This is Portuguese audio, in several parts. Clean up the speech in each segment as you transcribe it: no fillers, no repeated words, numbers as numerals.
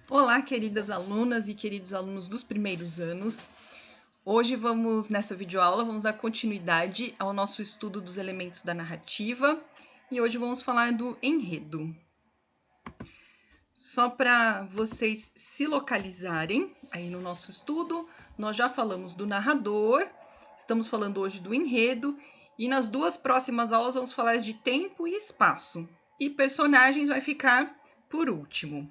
Olá, queridas alunas e queridos alunos dos primeiros anos. Hoje nessa videoaula, vamos dar continuidade ao nosso estudo dos elementos da narrativa e hoje vamos falar do enredo. Só para vocês se localizarem aí no nosso estudo, nós já falamos do narrador, estamos falando hoje do enredo e nas duas próximas aulas vamos falar de tempo e espaço. E personagens vai ficar por último.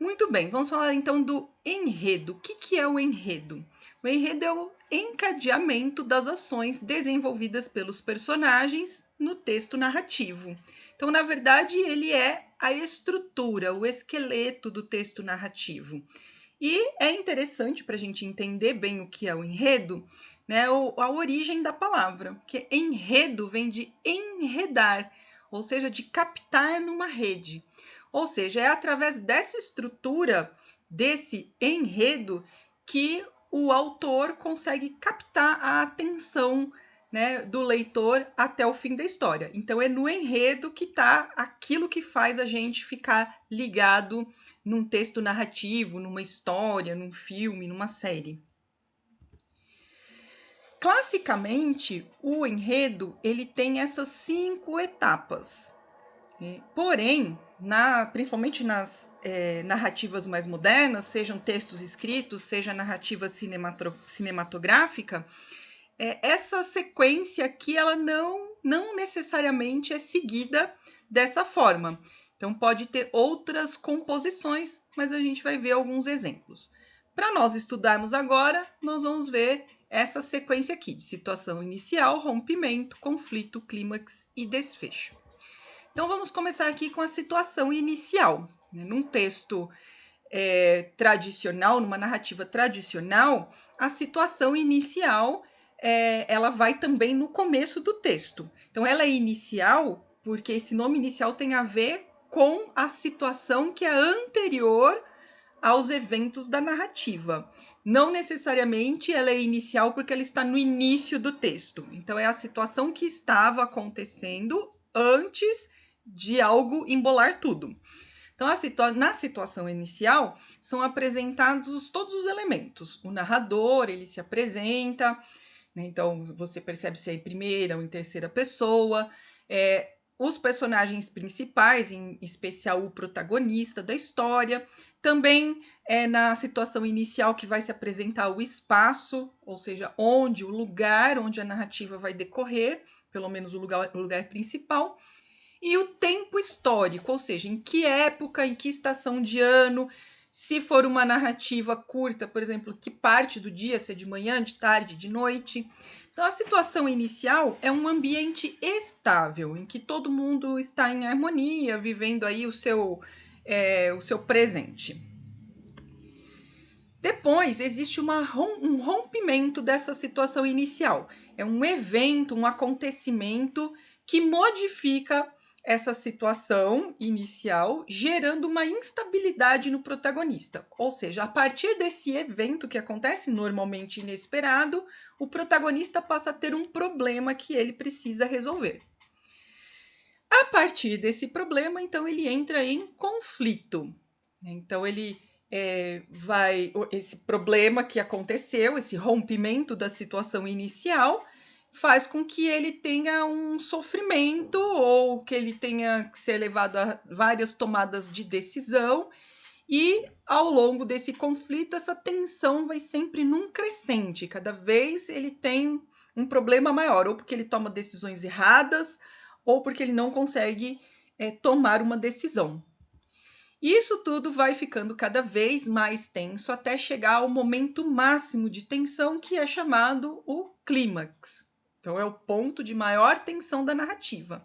Muito bem, vamos falar então do enredo. O que é o enredo? O enredo é o encadeamento das ações desenvolvidas pelos personagens no texto narrativo. Então, na verdade, ele é a estrutura, o esqueleto do texto narrativo. E é interessante para a gente entender bem o que é o enredo, né, a origem da palavra, porque enredo vem de enredar, ou seja, de captar numa rede. Ou seja, é através dessa estrutura, desse enredo, que o autor consegue captar a atenção, né, do leitor até o fim da história. Então, é no enredo que está aquilo que faz a gente ficar ligado num texto narrativo, numa história, num filme, numa série. Classicamente, o enredo ele tem essas 5 etapas. Porém, principalmente nas narrativas mais modernas, sejam textos escritos, seja narrativa cinematográfica, essa sequência aqui ela não necessariamente é seguida dessa forma. Então, pode ter outras composições, mas a gente vai ver alguns exemplos. Para nós estudarmos agora, nós vamos ver essa sequência aqui de situação inicial, rompimento, conflito, clímax e desfecho. Então, vamos começar aqui com a situação inicial. Num texto tradicional, numa narrativa tradicional, a situação inicial ela vai também no começo do texto. Então, ela é inicial porque esse nome inicial tem a ver com a situação que é anterior aos eventos da narrativa. Não necessariamente ela é inicial porque ela está no início do texto. Então, é a situação que estava acontecendo antes de algo embolar tudo. Então, na situação inicial, são apresentados todos os elementos. O narrador, ele se apresenta, né? Então, você percebe se é em primeira ou em terceira pessoa. Os personagens principais, em especial o protagonista da história. Também é na situação inicial que vai se apresentar o espaço, ou seja, o lugar onde a narrativa vai decorrer, pelo menos o lugar principal. E o tempo histórico, ou seja, em que época, em que estação de ano, se for uma narrativa curta, por exemplo, que parte do dia, se é de manhã, de tarde, de noite. Então, a situação inicial é um ambiente estável, em que todo mundo está em harmonia, vivendo aí o seu presente. Depois, existe um rompimento dessa situação inicial. É um evento, um acontecimento que modifica essa situação inicial, gerando uma instabilidade no protagonista. Ou seja, a partir desse evento que acontece normalmente inesperado, o protagonista passa a ter um problema que ele precisa resolver. A partir desse problema, então, ele entra em conflito. Então, esse problema que aconteceu, esse rompimento da situação inicial, faz com que ele tenha um sofrimento ou que ele tenha que ser levado a várias tomadas de decisão. E ao longo desse conflito, essa tensão vai sempre num crescente. Cada vez ele tem um problema maior, ou porque ele toma decisões erradas, ou porque ele não consegue tomar uma decisão. Isso tudo vai ficando cada vez mais tenso até chegar ao momento máximo de tensão, que é chamado o clímax. Então, é o ponto de maior tensão da narrativa.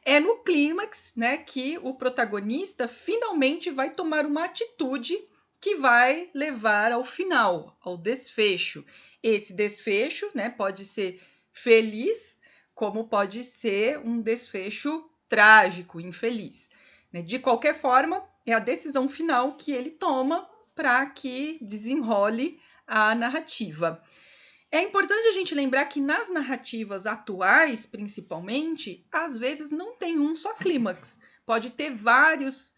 É no clímax, né, que o protagonista finalmente vai tomar uma atitude que vai levar ao final, ao desfecho. Esse desfecho, né, pode ser feliz, como pode ser um desfecho trágico, infeliz. De qualquer forma, é a decisão final que ele toma para que desenrole a narrativa. É importante a gente lembrar que nas narrativas atuais, principalmente, às vezes não tem um só clímax. Pode ter vários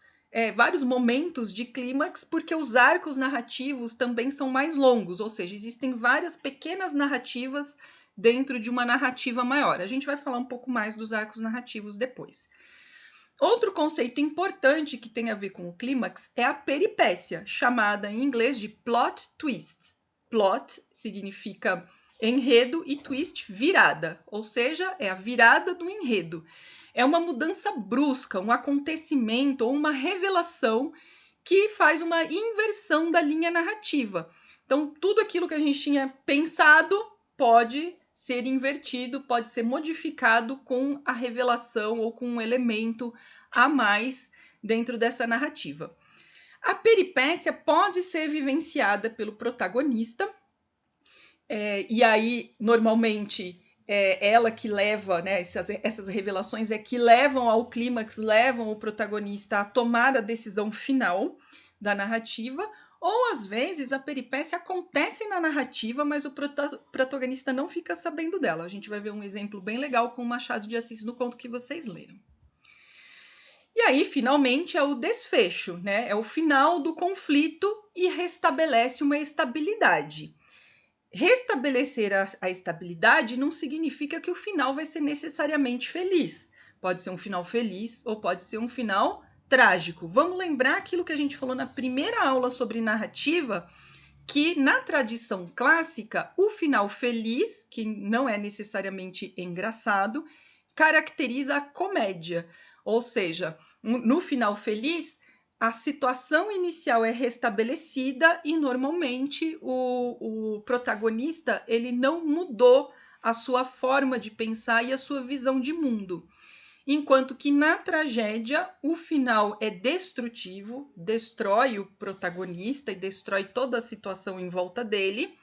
vários momentos de clímax, porque os arcos narrativos também são mais longos, ou seja, existem várias pequenas narrativas dentro de uma narrativa maior. A gente vai falar um pouco mais dos arcos narrativos depois. Outro conceito importante que tem a ver com o clímax é a peripécia, chamada em inglês de plot twist. Plot significa enredo e twist, virada, ou seja, é a virada do enredo. É uma mudança brusca, um acontecimento ou uma revelação que faz uma inversão da linha narrativa. Então, tudo aquilo que a gente tinha pensado pode ser invertido, pode ser modificado com a revelação ou com um elemento a mais dentro dessa narrativa. A peripécia pode ser vivenciada pelo protagonista, e aí, normalmente, ela que leva, né, essas revelações que levam ao clímax, levam o protagonista a tomar a decisão final da narrativa, ou às vezes a peripécia acontece na narrativa, mas o protagonista não fica sabendo dela. A gente vai ver um exemplo bem legal com o Machado de Assis no conto que vocês leram. E aí, finalmente, é o desfecho, né? É o final do conflito e restabelece uma estabilidade. Restabelecer a estabilidade não significa que o final vai ser necessariamente feliz. Pode ser um final feliz ou pode ser um final trágico. Vamos lembrar aquilo que a gente falou na primeira aula sobre narrativa, que na tradição clássica, o final feliz, que não é necessariamente engraçado, caracteriza a comédia. Ou seja, no final feliz, a situação inicial é restabelecida e normalmente o protagonista ele não mudou a sua forma de pensar e a sua visão de mundo. Enquanto que na tragédia o final é destrutivo, destrói o protagonista e destrói toda a situação em volta dele,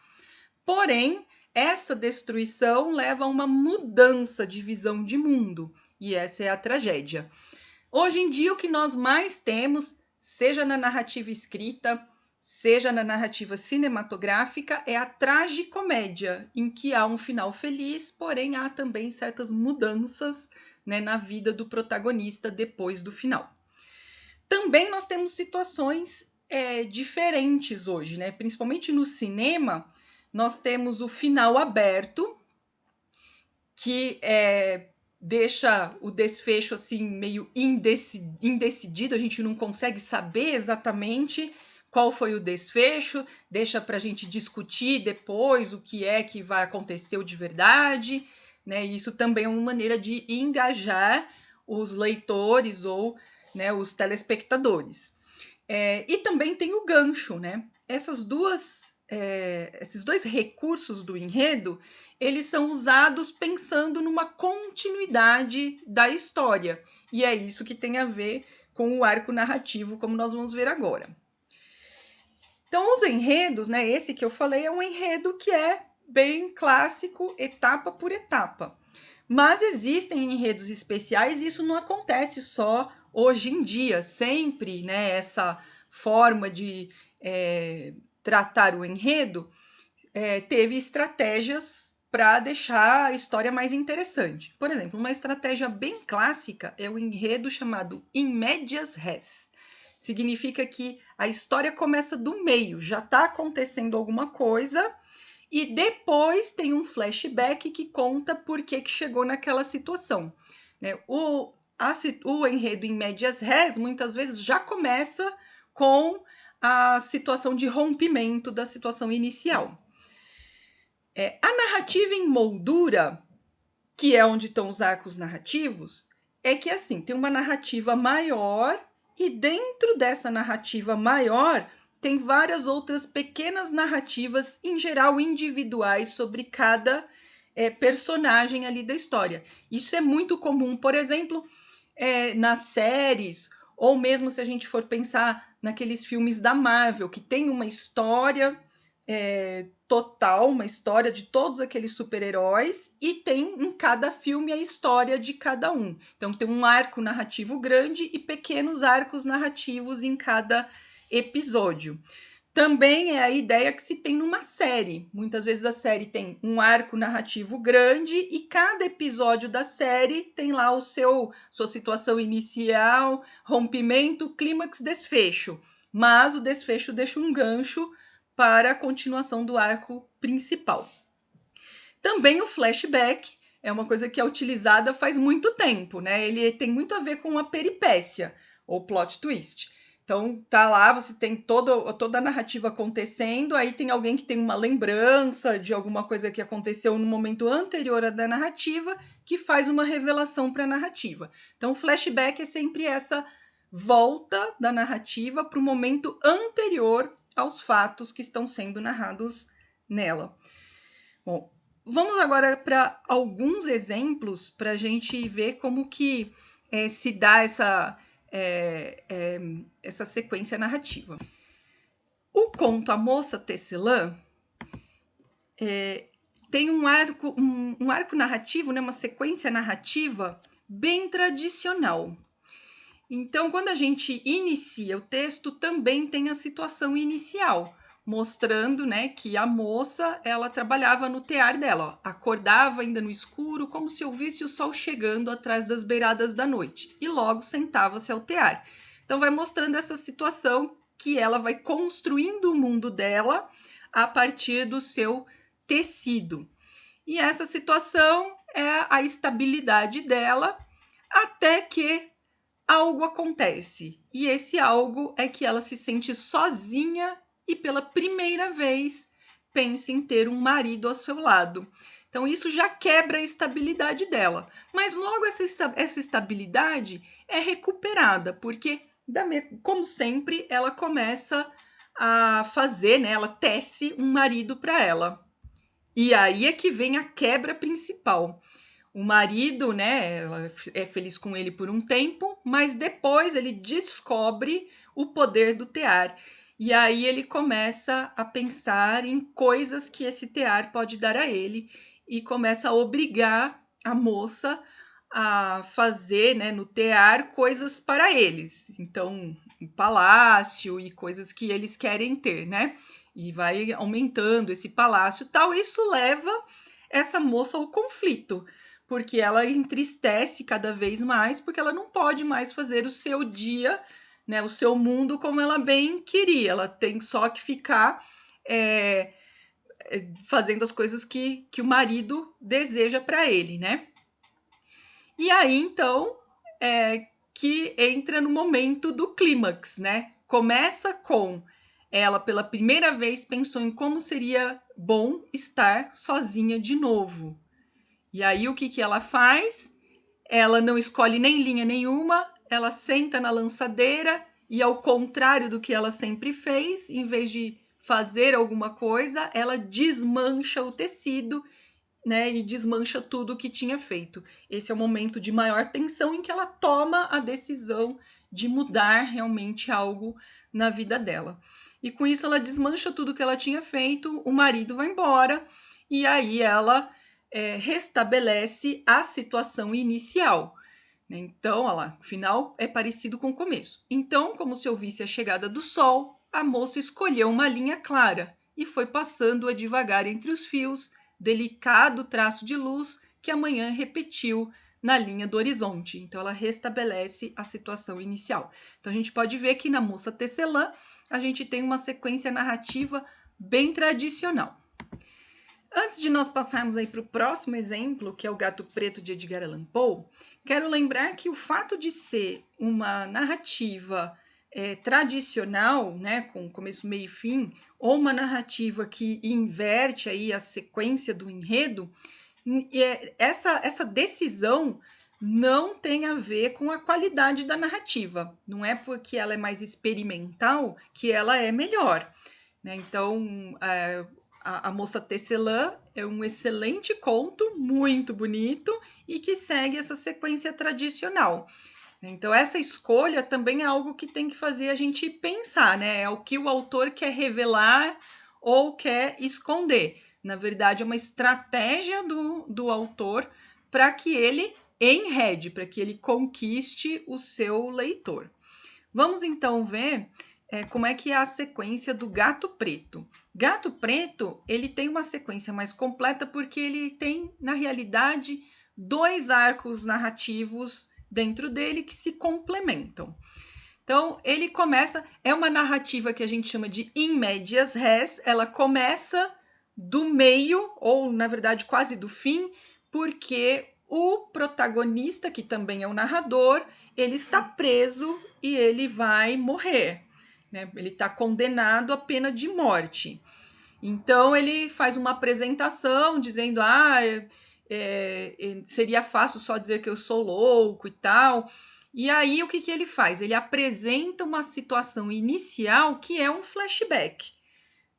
porém essa destruição leva a uma mudança de visão de mundo, e essa é a tragédia. Hoje em dia o que nós mais temos, seja na narrativa escrita, seja na narrativa cinematográfica, é a tragicomédia, em que há um final feliz, porém há também certas mudanças, né, na vida do protagonista depois do final. Também nós temos situações diferentes hoje, né? Principalmente no cinema, nós temos o final aberto, que deixa o desfecho assim meio indecidido, a gente não consegue saber exatamente qual foi o desfecho, deixa para a gente discutir depois o que é que vai acontecer de verdade, né? Isso também é uma maneira de engajar os leitores ou, né, os telespectadores. E também tem o gancho, né? Esses dois recursos do enredo, eles são usados pensando numa continuidade da história. E é isso que tem a ver com o arco narrativo, como nós vamos ver agora. Então, os enredos, né? Esse que eu falei é um enredo que é bem clássico, etapa por etapa. Mas existem enredos especiais e isso não acontece só hoje em dia. Sempre, né, essa forma de tratar o enredo teve estratégias para deixar a história mais interessante. Por exemplo, uma estratégia bem clássica é o enredo chamado in medias res. Significa que a história começa do meio, já está acontecendo alguma coisa e depois tem um flashback que conta por que chegou naquela situação. Né? O enredo em medias res muitas vezes já começa com a situação de rompimento da situação inicial. A narrativa em moldura, que é onde estão os arcos narrativos, é que assim, tem uma narrativa maior e dentro dessa narrativa maior tem várias outras pequenas narrativas, em geral individuais, sobre cada personagem ali da história. Isso é muito comum, por exemplo, nas séries, ou mesmo se a gente for pensar naqueles filmes da Marvel, que tem uma história total, uma história de todos aqueles super-heróis, e tem em cada filme a história de cada um. Então tem um arco narrativo grande e pequenos arcos narrativos em cada episódio. também é a ideia que se tem numa série. Muitas vezes a série tem um arco narrativo grande e cada episódio da série tem lá sua situação inicial, rompimento, clímax, desfecho. Mas o desfecho deixa um gancho para a continuação do arco principal. Também o flashback é uma coisa que é utilizada faz muito tempo, né? Ele tem muito a ver com a peripécia ou plot twist. Então, tá lá, você tem toda a narrativa acontecendo, aí tem alguém que tem uma lembrança de alguma coisa que aconteceu no momento anterior à da narrativa, que faz uma revelação para a narrativa. Então, o flashback é sempre essa volta da narrativa para o momento anterior aos fatos que estão sendo narrados nela. Bom, vamos agora para alguns exemplos para a gente ver como que se dá essa sequência narrativa. O conto A Moça Tecelã tem um arco narrativo, né, uma sequência narrativa bem tradicional. Então, quando a gente inicia o texto, também tem a situação inicial, mostrando, né, que a moça, ela trabalhava no tear dela, ó, acordava ainda no escuro, como se ouvisse o sol chegando atrás das beiradas da noite, e logo sentava-se ao tear. Então vai mostrando essa situação que ela vai construindo o mundo dela a partir do seu tecido. E essa situação é a estabilidade dela até que algo acontece. E esse algo é que ela se sente sozinha e pela primeira vez pensa em ter um marido ao seu lado. Então isso já quebra a estabilidade dela. Mas logo essa estabilidade é recuperada, porque, como sempre, ela começa a fazer, né? Ela tece um marido para ela. E aí é que vem a quebra principal. O marido, né, ela é feliz com ele por um tempo, mas depois ele descobre o poder do tear. E aí ele começa a pensar em coisas que esse tear pode dar a ele e começa a obrigar a moça a fazer, né, no tear coisas para eles. Então, um palácio e coisas que eles querem ter, né? E vai aumentando esse palácio e tal. Isso leva essa moça ao conflito, porque ela entristece cada vez mais, porque ela não pode mais fazer o seu dia, né, o seu mundo como ela bem queria. Ela tem só que ficar fazendo as coisas que o marido deseja para ele, né? E aí, então, que entra no momento do clímax, né? Começa com ela, pela primeira vez, pensou em como seria bom estar sozinha de novo. E aí, o que ela faz? Ela não escolhe nem linha nenhuma, ela senta na lançadeira e, ao contrário do que ela sempre fez, em vez de fazer alguma coisa, ela desmancha o tecido, né, e desmancha tudo o que tinha feito. Esse é o momento de maior tensão em que ela toma a decisão de mudar realmente algo na vida dela. E com isso ela desmancha tudo que ela tinha feito, o marido vai embora e aí ela restabelece a situação inicial. Então, olha lá, o final é parecido com o começo. Então, como se ouvisse a chegada do sol, a moça escolheu uma linha clara e foi passando-a devagar entre os fios, delicado traço de luz que a manhã repetiu na linha do horizonte. Então, ela restabelece a situação inicial. Então, a gente pode ver que na Moça Tecelã, a gente tem uma sequência narrativa bem tradicional. Antes de nós passarmos aí para o próximo exemplo, que é o Gato Preto de Edgar Allan Poe, quero lembrar que o fato de ser uma narrativa tradicional, né, com começo, meio e fim, ou uma narrativa que inverte aí a sequência do enredo, essa decisão não tem a ver com a qualidade da narrativa. Não é porque ela é mais experimental que ela é melhor, né? Então, a Moça Tecelã é um excelente conto, muito bonito, e que segue essa sequência tradicional. Então, essa escolha também é algo que tem que fazer a gente pensar, né? É o que o autor quer revelar ou quer esconder. Na verdade, é uma estratégia do autor para que ele enrede, para que ele conquiste o seu leitor. Vamos então ver como é que é a sequência do Gato Preto. Gato Preto, ele tem uma sequência mais completa porque ele tem, na realidade, 2 arcos narrativos dentro dele que se complementam. Então, ele começa, é uma narrativa que a gente chama de in medias res, ela começa do meio, ou na verdade quase do fim, porque o protagonista, que também é o narrador, ele está preso e ele vai morrer, né? Ele está condenado à pena de morte. Então ele faz uma apresentação dizendo: seria fácil só dizer que eu sou louco e tal. E aí o que ele faz? Ele apresenta uma situação inicial que é um flashback.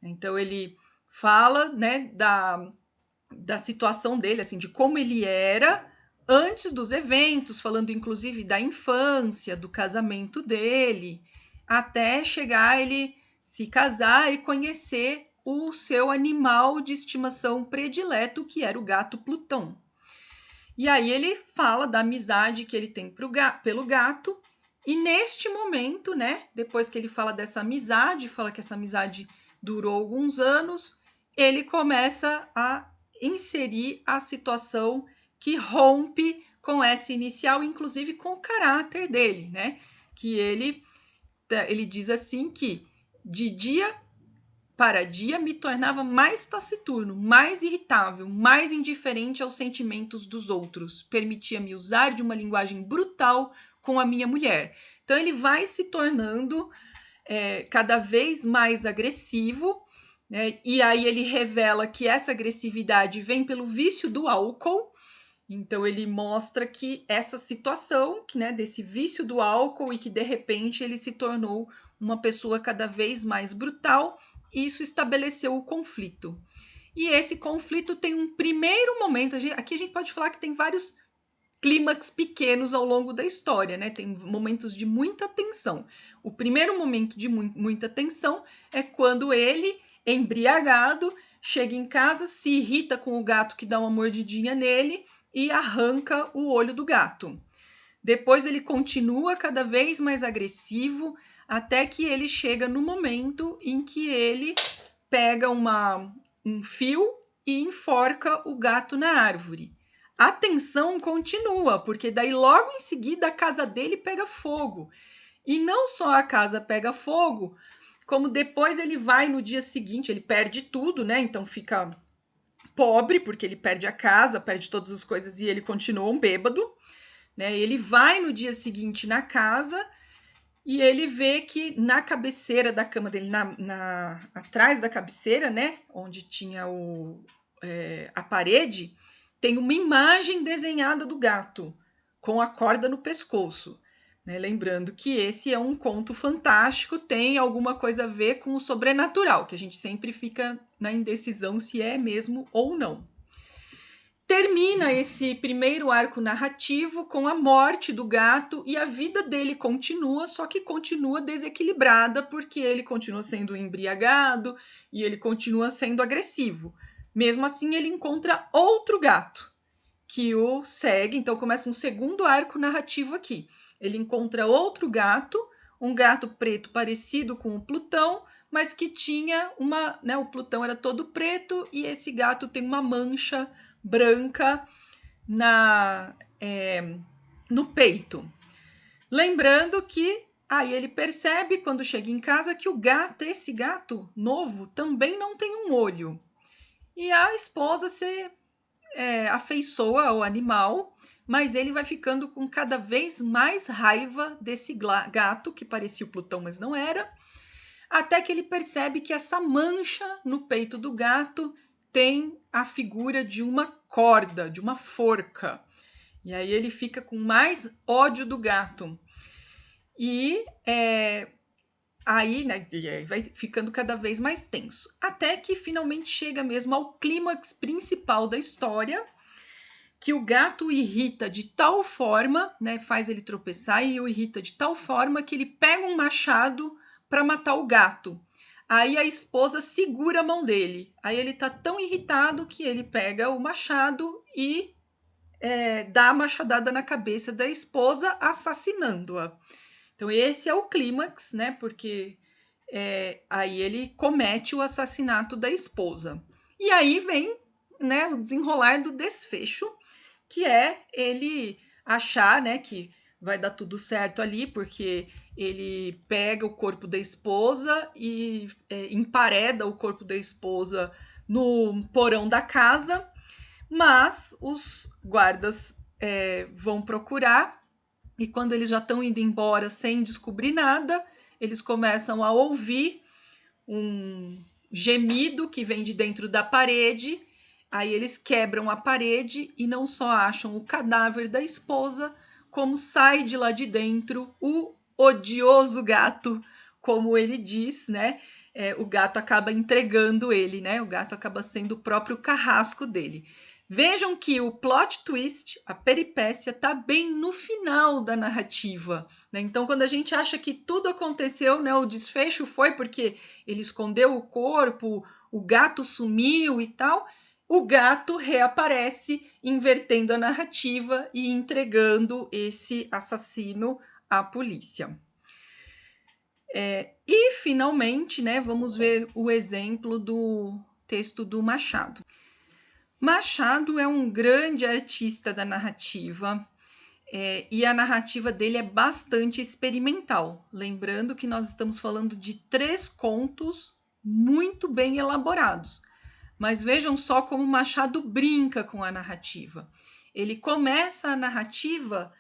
Então ele fala, né, da situação dele, assim, de como ele era antes dos eventos, falando inclusive da infância, do casamento dele, até chegar ele se casar e conhecer o seu animal de estimação predileto, que era o gato Plutão. E aí ele fala da amizade que ele tem pelo gato, e neste momento, né, depois que ele fala dessa amizade, fala que essa amizade durou alguns anos, ele começa a inserir a situação que rompe com essa inicial, inclusive com o caráter dele, né? Que ele diz assim que de dia para dia me tornava mais taciturno, mais irritável, mais indiferente aos sentimentos dos outros. Permitia-me usar de uma linguagem brutal com a minha mulher. Então ele vai se tornando cada vez mais agressivo, né? E aí ele revela que essa agressividade vem pelo vício do álcool. Então ele mostra que essa situação, que, né, desse vício do álcool e que de repente ele se tornou uma pessoa cada vez mais brutal, isso estabeleceu o conflito. E esse conflito tem um primeiro momento, aqui a gente pode falar que tem vários clímax pequenos ao longo da história, né? Tem momentos de muita tensão. O primeiro momento de muita tensão é quando ele, embriagado, chega em casa, se irrita com o gato que dá uma mordidinha nele e arranca o olho do gato. Depois ele continua cada vez mais agressivo, até que ele chega no momento em que ele pega um fio e enforca o gato na árvore. A tensão continua, porque daí logo em seguida a casa dele pega fogo. E não só a casa pega fogo, como depois ele vai no dia seguinte, ele perde tudo, né? Então fica pobre, porque ele perde a casa, perde todas as coisas e ele continua um bêbado, né? Ele vai no dia seguinte na casa e ele vê que na cabeceira da cama dele, atrás da cabeceira, né? Onde tinha a parede, tem uma imagem desenhada do gato com a corda no pescoço. Né? Lembrando que esse é um conto fantástico, tem alguma coisa a ver com o sobrenatural, que a gente sempre fica na indecisão se é mesmo ou não. Termina esse primeiro arco narrativo com a morte do gato e a vida dele continua, só que continua desequilibrada porque ele continua sendo embriagado e ele continua sendo agressivo. Mesmo assim, ele encontra outro gato que o segue, então começa um segundo arco narrativo aqui. Ele encontra outro gato, um gato preto parecido com o Plutão, mas que tinha o Plutão era todo preto e esse gato tem uma mancha branca no peito. Lembrando que aí ele percebe, quando chega em casa, que esse gato novo, também não tem um olho. E a esposa se afeiçoa ao animal, mas ele vai ficando com cada vez mais raiva desse gato, que parecia o Plutão, mas não era, até que ele percebe que essa mancha no peito do gato tem a figura de uma corda, de uma forca. E aí ele fica com mais ódio do gato. E aí, né, vai ficando cada vez mais tenso. Até que finalmente chega mesmo ao clímax principal da história, que o gato o irrita de tal forma, né, faz ele tropeçar e o irrita de tal forma que ele pega um machado para matar o gato. Aí a esposa segura a mão dele. Aí ele tá tão irritado que ele pega o machado e dá a machadada na cabeça da esposa, assassinando-a. Então esse é o clímax, né? Porque aí ele comete o assassinato da esposa. E aí vem, né, o desenrolar do desfecho, que é ele achar, né, que vai dar tudo certo ali, porque ele pega o corpo da esposa e empareda o corpo da esposa no porão da casa, mas os guardas vão procurar, e quando eles já estão indo embora sem descobrir nada, eles começam a ouvir um gemido que vem de dentro da parede. Aí eles quebram a parede e não só acham o cadáver da esposa, como sai de lá de dentro o odioso gato, como ele diz, né? O gato acaba entregando ele, né? O gato acaba sendo o próprio carrasco dele. Vejam que o plot twist, a peripécia, está bem no final da narrativa, né? Então, quando a gente acha que tudo aconteceu, né, o desfecho foi porque ele escondeu o corpo, o gato sumiu e tal, o gato reaparece, invertendo a narrativa e entregando esse assassino à polícia. E, finalmente, né, vamos ver o exemplo do texto do Machado. Machado é um grande artista da narrativa, e a narrativa dele é bastante experimental. Lembrando que nós estamos falando de 3 contos muito bem elaborados. Mas vejam só como Machado brinca com a narrativa. Ele começa a narrativa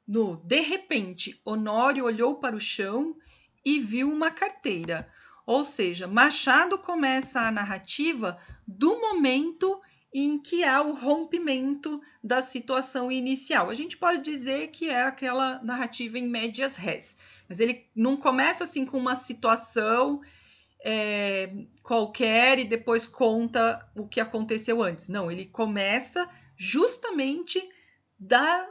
no de repente, Honório olhou para o chão e viu uma carteira. Ou seja, Machado começa a narrativa do momento em que há o rompimento da situação inicial. A gente pode dizer que é aquela narrativa em medias res, mas ele não começa assim com uma situação qualquer e depois conta o que aconteceu antes. Não, ele começa justamente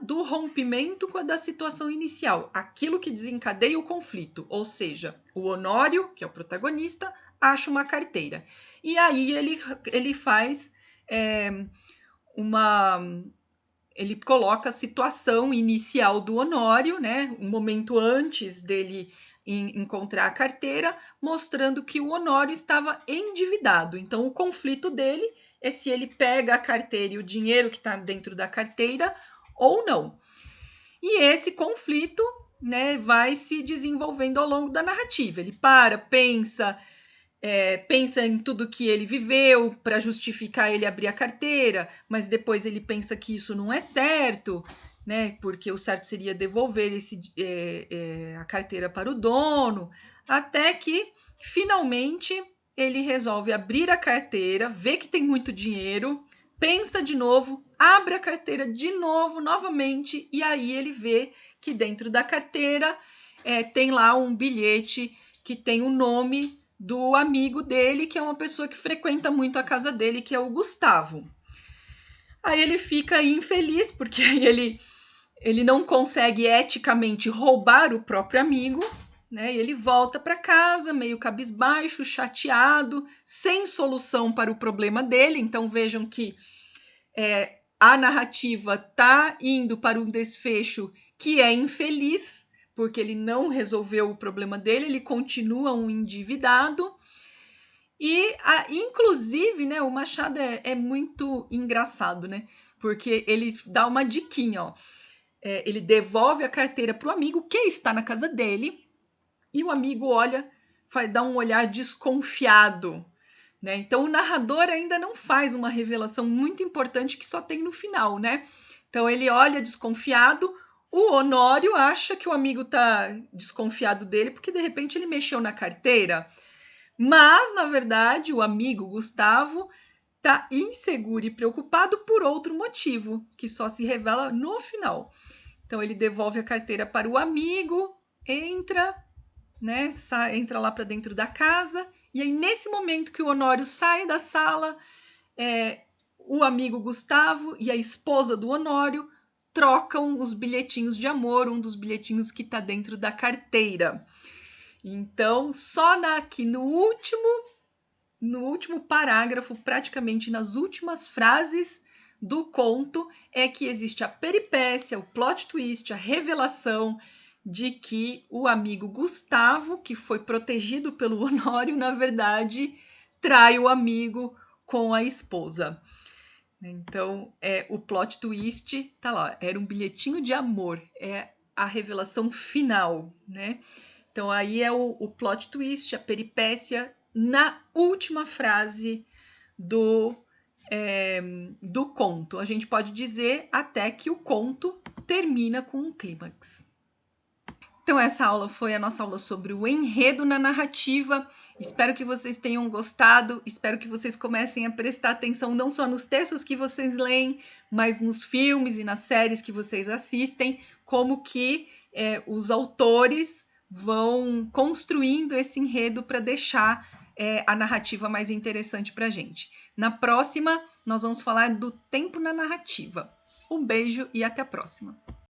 do rompimento da situação inicial, aquilo que desencadeia o conflito, ou seja, o Honório, que é o protagonista, acha uma carteira. E aí ele faz ele coloca a situação inicial do Honório, né, um momento antes dele encontrar a carteira, mostrando que o Honório estava endividado. Então, o conflito dele é se ele pega a carteira e o dinheiro que está dentro da carteira ou não. E esse conflito, né, vai se desenvolvendo ao longo da narrativa. Ele pensa em tudo que ele viveu para justificar ele abrir a carteira, mas depois ele pensa que isso não é certo, né? Porque o certo seria devolver a carteira para o dono, até que finalmente ele resolve abrir a carteira, vê que tem muito dinheiro, pensa de novo, abre a carteira de novo, novamente, e aí ele vê que dentro da carteira tem lá um bilhete que tem o nome do amigo dele, que é uma pessoa que frequenta muito a casa dele, que é o Gustavo. Aí ele fica infeliz, porque ele não consegue eticamente roubar o próprio amigo, né? E ele volta para casa meio cabisbaixo, chateado, sem solução para o problema dele. Então vejam que a narrativa está indo para um desfecho que é infeliz, porque ele não resolveu o problema dele, ele continua um endividado. E, inclusive, né, o Machado é muito engraçado, né? Porque ele dá uma diquinha, ó. Ele devolve a carteira para o amigo que está na casa dele, e o amigo dá um olhar desconfiado, né? Então o narrador ainda não faz uma revelação muito importante que só tem no final, né? Então ele olha desconfiado, o Honório acha que o amigo está desconfiado dele porque de repente ele mexeu na carteira, mas na verdade o amigo Gustavo está inseguro e preocupado por outro motivo, que só se revela no final. Então ele devolve a carteira para o amigo, entra lá para dentro da casa, e aí nesse momento que o Honório sai da sala, o amigo Gustavo e a esposa do Honório trocam os bilhetinhos de amor, um dos bilhetinhos que está dentro da carteira. Então, só aqui no último parágrafo, praticamente nas últimas frases do conto, é que existe a peripécia, o plot twist, a revelação de que o amigo Gustavo, que foi protegido pelo Honório, na verdade, trai o amigo com a esposa. Então, o plot twist tá lá, era um bilhetinho de amor, é a revelação final, né? Então, aí é o plot twist, a peripécia na última frase do conto. A gente pode dizer até que o conto termina com um clímax. Então, essa aula foi a nossa aula sobre o enredo na narrativa. Espero que vocês tenham gostado. Espero que vocês comecem a prestar atenção não só nos textos que vocês leem, mas nos filmes e nas séries que vocês assistem, como que os autores vão construindo esse enredo para deixar a narrativa mais interessante para a gente. Na próxima, nós vamos falar do tempo na narrativa. Um beijo e até a próxima!